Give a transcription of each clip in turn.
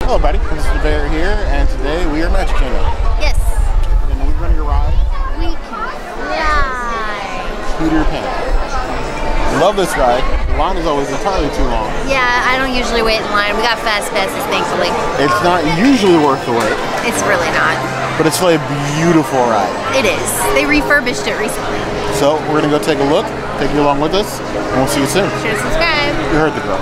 Hello, buddy. This is the Bear here, and today we are Magic Kingdom. Yes. And we're running a ride. We can fly. Peter Pan. Love this ride. The line is always entirely too long. Yeah, I don't usually wait in line. We got fast passes, thankfully. It's not usually worth the wait. It's really not. But it's still a beautiful ride. It is. They refurbished it recently. So we're going to go take a look, take you along with us, and we'll see you soon. Sure to subscribe. You heard the girl.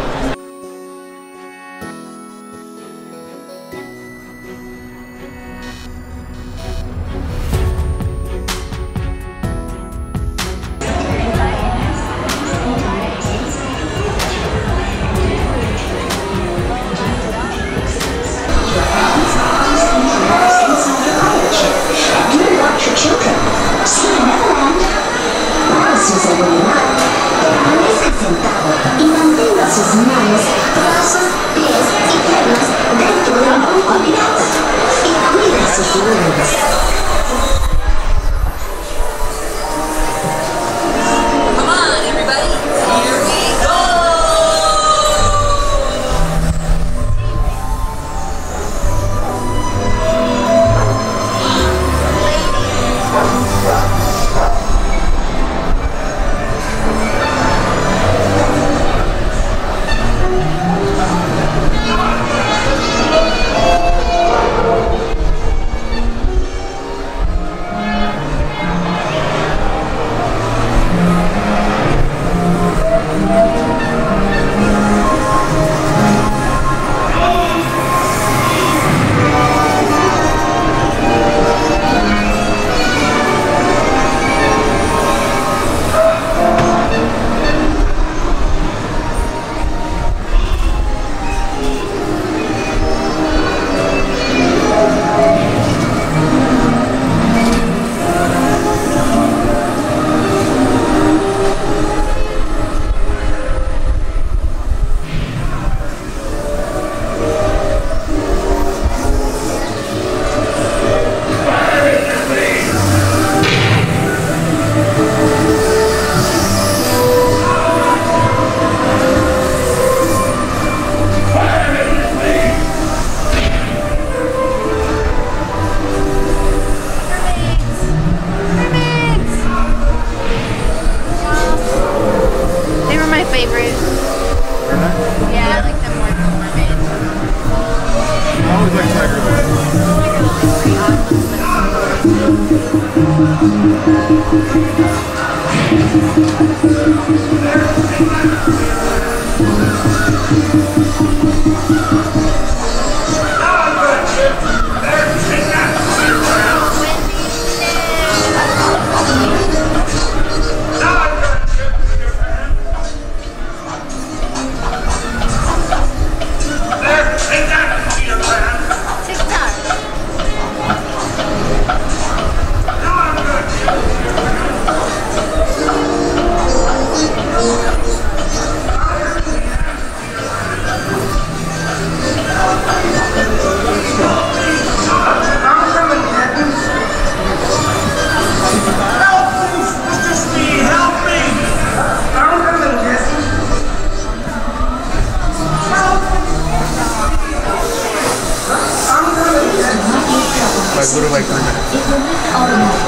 Literally like 3 minutes. It will make automatic.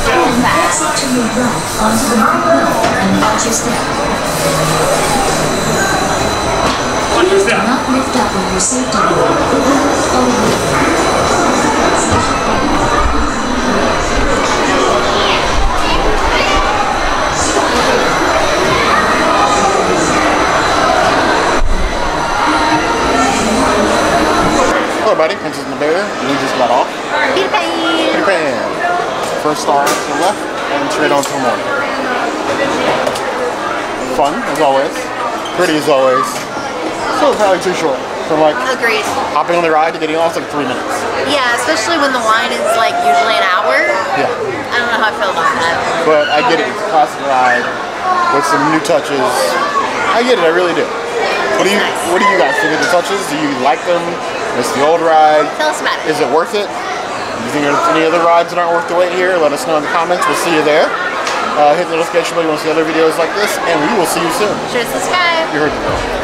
Then exit to your right onto the road and watch your step. Please do not lift up on your safety board. It will lift over. Hello, buddy. Princess and the Bear. We just got off. Peter Pan. Peter Pan. First star to the left and straight on to the morning. Fun as always. Pretty as always. Still probably too short. From like Agreed. hopping on the ride to getting off, it's like 3 minutes. Yeah, especially when the line is like usually an hour. Yeah. I don't know how I feel about that. But I get it. It's a classic ride with some new touches. I get it. I really do. What do you guys think of the touches? Do you like them? It's the old ride. Tell us about it. Is it worth it? Do you think there's any other rides that aren't worth the wait here? Let us know in the comments. We'll see you there. Hit the notification bell if you want to see other videos like this, and we will see you soon. Sure to subscribe. You heard the girl.